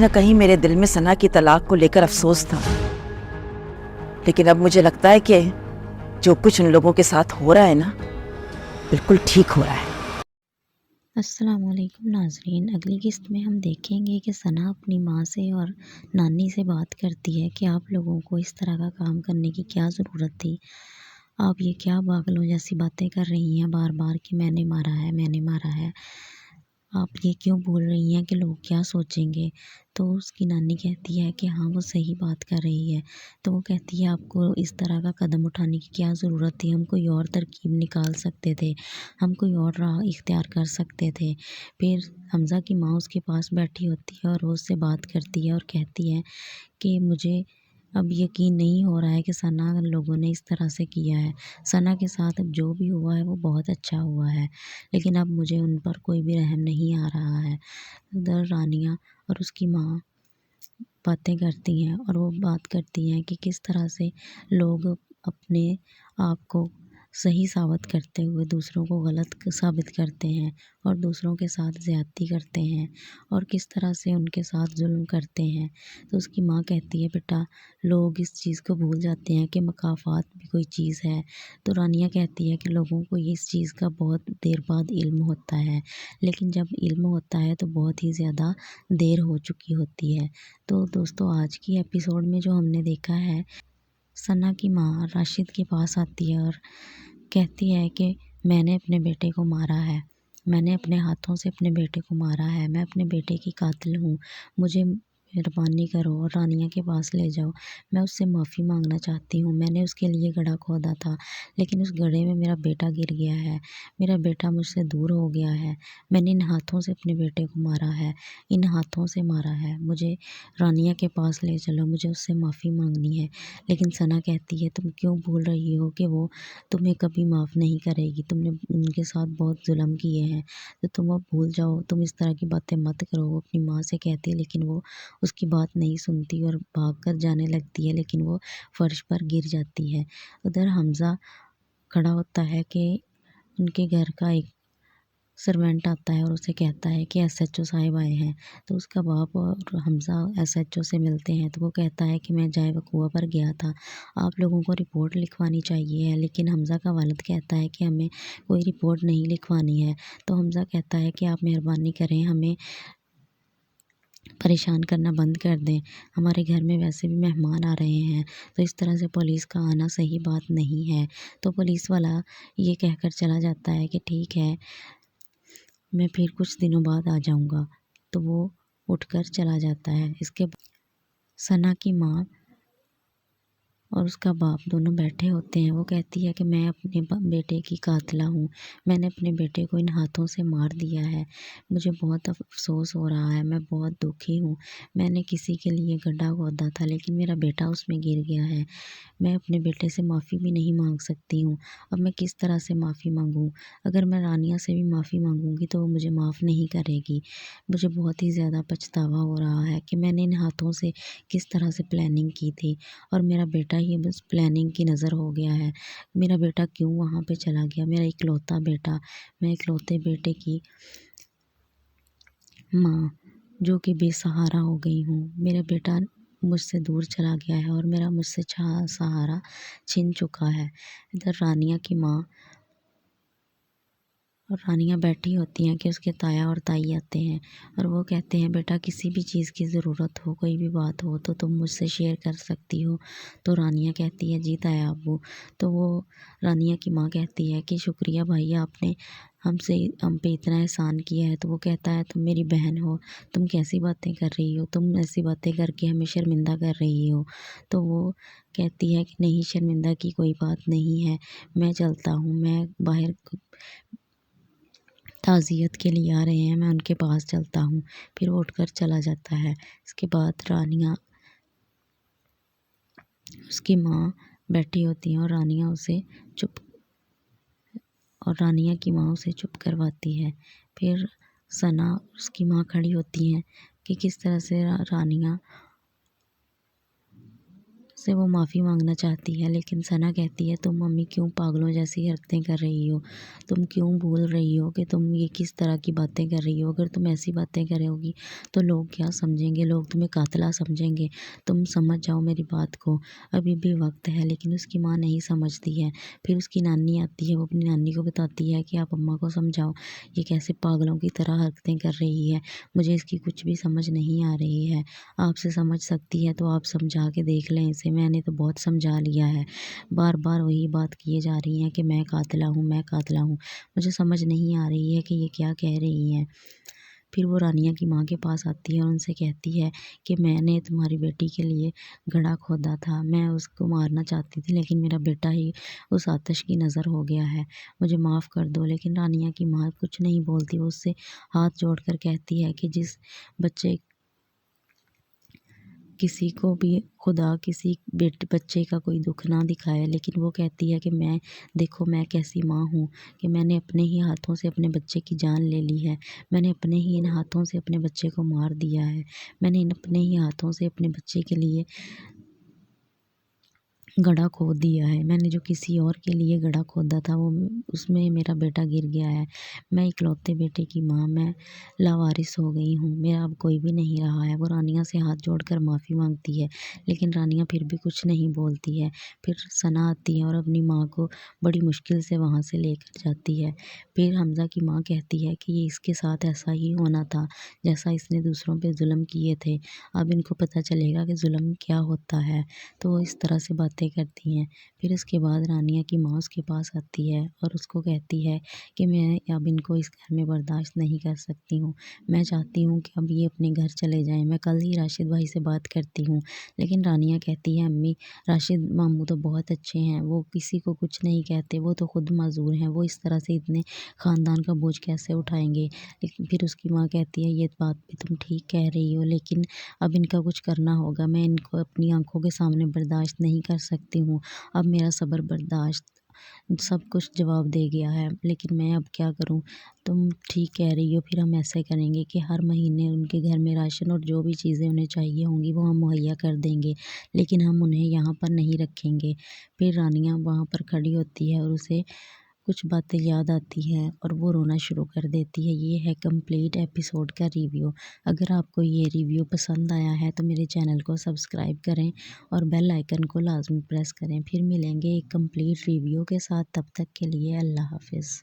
ना कहीं मेरे दिल में सना की तलाक को लेकर अफसोस था, लेकिन अब मुझे लगता है कि जो कुछ उन लोगों के साथ हो रहा है ना, बिल्कुल ठीक हो रहा है। अस्सलामुअलैकुम नाज़रीन, अगली किस्त में हम देखेंगे कि सना अपनी माँ से और नानी से बात करती है कि आप लोगों को इस तरह का काम करने की क्या ज़रूरत थी। आप ये क्या पागलों जैसी बातें कर रही हैं बार बार कि मैंने मारा है, मैंने मारा है। आप ये क्यों बोल रही हैं कि लोग क्या सोचेंगे। तो उसकी नानी कहती है कि हाँ, वो सही बात कर रही है। तो वो कहती है आपको इस तरह का कदम उठाने की क्या ज़रूरत थी, हम कोई और तरकीब निकाल सकते थे, हम कोई और राह इख्तियार कर सकते थे। फिर हमज़ा की माँ उसके पास बैठी होती है और वो उससे बात करती है और कहती है कि मुझे अब यकीन नहीं हो रहा है कि सना लोगों ने इस तरह से किया है। सना के साथ अब जो भी हुआ है वो बहुत अच्छा हुआ है, लेकिन अब मुझे उन पर कोई भी रहम नहीं आ रहा है। उधर रानिया और उसकी माँ बातें करती हैं और वो बात करती हैं कि किस तरह से लोग अपने आप को सही साबित करते हुए दूसरों को गलत साबित करते हैं और दूसरों के साथ ज़्यादती करते हैं और किस तरह से उनके साथ जुल्म करते हैं। तो उसकी माँ कहती है बेटा, लोग इस चीज़ को भूल जाते हैं कि मकाफ़ात भी कोई चीज़ है। तो रानिया कहती है कि लोगों को इस चीज़ का बहुत देर बाद इल्म होता है, लेकिन जब इल्म होता है तो बहुत ही ज़्यादा देर हो चुकी होती है। तो दोस्तों, आज की एपिसोड में जो हमने देखा है, सना की माँ राशिद के पास आती है और कहती है कि मैंने अपने बेटे को मारा है, मैंने अपने हाथों से अपने बेटे को मारा है, मैं अपने बेटे की कातिल हूँ, मुझे मेहरबानी करो और रानिया के पास ले जाओ, मैं उससे माफ़ी मांगना चाहती हूँ। मैंने उसके लिए गड्ढा खोदा था, लेकिन उस गड्ढे में मेरा बेटा गिर गया है, मेरा बेटा मुझसे दूर हो गया है, मैंने इन हाथों से अपने बेटे को मारा है, इन हाथों से मारा है, मुझे रानिया के पास ले चलो, मुझे उससे माफ़ी मांगनी है। लेकिन सना कहती है तुम क्यों भूल रही हो कि वो तुम्हें कभी माफ़ नहीं करेगी, तुमने उनके साथ बहुत जुल्म किए हैं, तो तुम अब भूल जाओ, तुम इस तरह की बातें मत करो। वो अपनी माँ से कहती है, लेकिन वो उसकी बात नहीं सुनती और भाग कर जाने लगती है, लेकिन वो फर्श पर गिर जाती है। उधर हमज़ा खड़ा होता है कि उनके घर का एक सर्वेंट आता है और उसे कहता है कि एसएचओ साहब आए हैं। तो उसका बाप और हमज़ा एसएचओ से मिलते हैं, तो वो कहता है कि मैं जाए वकुआ पर गया था, आप लोगों को रिपोर्ट लिखवानी चाहिए है। लेकिन हमज़ा का वालिद कहता है कि हमें कोई रिपोर्ट नहीं लिखवानी है। तो हमज़ा कहता है कि आप मेहरबानी करें, हमें परेशान करना बंद कर दें, हमारे घर में वैसे भी मेहमान आ रहे हैं, तो इस तरह से पुलिस का आना सही बात नहीं है। तो पुलिस वाला ये कहकर चला जाता है कि ठीक है, मैं फिर कुछ दिनों बाद आ जाऊँगा। तो वो उठकर चला जाता है। इसके सना की माँ और उसका बाप दोनों बैठे होते हैं। वो कहती है कि मैं अपने बेटे की कातिला हूँ, मैंने अपने बेटे को इन हाथों से मार दिया है, मुझे बहुत अफसोस हो रहा है, मैं बहुत दुखी हूँ। मैंने किसी के लिए गड्ढा खोदा था, लेकिन मेरा बेटा उसमें गिर गया है। मैं अपने बेटे से माफ़ी भी नहीं मांग सकती हूँ। अब मैं किस तरह से माफ़ी मांगूँ? अगर मैं रानिया से भी माफ़ी मांगूँगी तो वो मुझे माफ़ नहीं करेगी। मुझे बहुत ही ज़्यादा पछतावा हो रहा है कि मैंने इन हाथों से किस तरह से प्लानिंग की थी और मेरा बेटा ही बस प्लानिंग की नज़र हो गया है। मेरा बेटा क्यों वहाँ पे चला गया? मेरा इकलौता बेटा, मैं इकलौते बेटे की माँ जो कि बेसहारा हो गई हूँ। मेरा बेटा मुझसे दूर चला गया है और मेरा मुझसे सहारा छिन चुका है। इधर रानिया की माँ और रानियाँ बैठी होती हैं कि उसके ताया और ताई आते हैं और वो कहते हैं बेटा, किसी भी चीज़ की ज़रूरत हो, कोई भी बात हो तो तुम मुझसे शेयर कर सकती हो। तो रानिया कहती है जी ताया अब्बू। तो वो रानिया की माँ कहती है कि शुक्रिया भाई, आपने हम पे इतना एहसान किया है। तो वो कहता है तुम मेरी बहन हो, तुम कैसी बातें कर रही हो, तुम ऐसी बातें करके हमें शर्मिंदा कर रही हो। तो वो कहती है कि नहीं, शर्मिंदा की कोई बात नहीं है, मैं चलता हूँ, मैं बाहर ताज़ियत के लिए आ रहे हैं, मैं उनके पास चलता हूँ। फिर वो उठकर चला जाता है। इसके बाद रानिया उसकी माँ बैठी होती हैं और रानिया की माँ उसे चुप करवाती है। फिर सना उसकी माँ खड़ी होती हैं कि किस तरह से रानिया سے وہ معافی مانگنا چاہتی ہے، لیکن ثنا کہتی ہے تم ممی کیوں پاگلوں جیسی حرکتیں کر رہی ہو، تم کیوں بول رہی ہو کہ تم یہ کس طرح کی باتیں کر رہی ہو، اگر تم ایسی باتیں کرے ہوگی تو لوگ کیا سمجھیں گے، لوگ تمہیں قاتلہ سمجھیں گے، تم سمجھ جاؤ میری بات کو، ابھی بھی وقت ہے۔ لیکن اس کی ماں نہیں سمجھتی ہے۔ پھر اس کی نانی آتی ہے، وہ اپنی نانی کو بتاتی ہے کہ آپ اماں کو سمجھاؤ، یہ کیسے پاگلوں کی طرح حرکتیں کر رہی ہے، مجھے اس کی کچھ بھی سمجھ نہیں آ رہی ہے، آپ سے سمجھ سکتی ہے تو آپ سمجھا کے دیکھ لیں اسے، میں نے تو بہت سمجھا لیا ہے، بار بار وہی بات کیے جا رہی ہیں کہ میں قاتلہ ہوں، میں قاتلہ ہوں، مجھے سمجھ نہیں آ رہی ہے کہ یہ کیا کہہ رہی ہیں۔ پھر وہ رانیہ کی ماں کے پاس آتی ہے اور ان سے کہتی ہے کہ میں نے تمہاری بیٹی کے لیے گڑھا کھودا تھا، میں اس کو مارنا چاہتی تھی لیکن میرا بیٹا ہی اس آتش کی نظر ہو گیا ہے، مجھے معاف کر دو۔ لیکن رانیہ کی ماں کچھ نہیں بولتی، وہ اس سے ہاتھ جوڑ کر کہتی ہے کہ جس بچے کسی کو بھی خدا کسی بچے کا کوئی دکھ نہ دکھائے، لیکن وہ کہتی ہے کہ میں دیکھو میں کیسی ماں ہوں کہ میں نے اپنے ہی ہاتھوں سے اپنے بچے کی جان لے لی ہے، میں نے اپنے ہی ان ہاتھوں سے اپنے بچے کو مار دیا ہے، میں نے اپنے ہی ہاتھوں سے اپنے بچے کے لیے گڑھا کھود دیا ہے، میں نے جو کسی اور کے لیے گڑھا کھودا تھا وہ اس میں میرا بیٹا گر گیا ہے، میں اکلوتے بیٹے کی ماں، میں لاوارث ہو گئی ہوں، میرا اب کوئی بھی نہیں رہا ہے۔ وہ رانیہ سے ہاتھ جوڑ کر معافی مانگتی ہے، لیکن رانیہ پھر بھی کچھ نہیں بولتی ہے۔ پھر ثنا آتی ہے اور اپنی ماں کو بڑی مشکل سے وہاں سے لے کر جاتی ہے۔ پھر حمزہ کی ماں کہتی ہے کہ یہ اس کے ساتھ ایسا ہی ہونا تھا جیسا اس نے دوسروں پہ ظلم کیے تھے، اب ان کو پتہ چلے گا کہ ظلم کیا ہوتا ہے، تو وہ اس طرح سے باتیں کرتی ہیں۔ پھر اس کے بعد رانیہ کی ماں اس کے پاس آتی ہے اور اس کو کہتی ہے کہ میں اب ان کو اس گھر میں برداشت نہیں کر سکتی ہوں، میں چاہتی ہوں کہ اب یہ اپنے گھر چلے جائیں، میں کل ہی راشد بھائی سے بات کرتی ہوں۔ لیکن رانیہ کہتی ہے امی راشد ماموں تو بہت اچھے ہیں، وہ کسی کو کچھ نہیں کہتے، وہ تو خود معذور ہیں، وہ اس طرح سے اتنے خاندان کا بوجھ کیسے اٹھائیں گے۔ لیکن پھر اس کی ماں کہتی ہے یہ بات بھی تم ٹھیک کہہ رہی ہو، لیکن اب ان کا کچھ کرنا ہوگا، میں ان کو اپنی آنکھوں کے سامنے برداشت نہیں کر سکتی ہوں، اب میرا صبر برداشت سب کچھ جواب دے گیا ہے، لیکن میں اب کیا کروں، تم ٹھیک کہہ رہی ہو۔ پھر ہم ایسے کریں گے کہ ہر مہینے ان کے گھر میں راشن اور جو بھی چیزیں انہیں چاہیے ہوں گی وہ ہم مہیا کر دیں گے، لیکن ہم انہیں یہاں پر نہیں رکھیں گے۔ پھر رانیہ وہاں پر کھڑی ہوتی ہے اور اسے کچھ باتیں یاد آتی ہیں اور وہ رونا شروع کر دیتی ہے۔ یہ ہے کمپلیٹ ایپیسوڈ کا ریویو۔ اگر آپ کو یہ ریویو پسند آیا ہے تو میرے چینل کو سبسکرائب کریں اور بیل آئیکن کو لازمی پریس کریں۔ پھر ملیں گے ایک کمپلیٹ ریویو کے ساتھ، تب تک کے لیے اللہ حافظ۔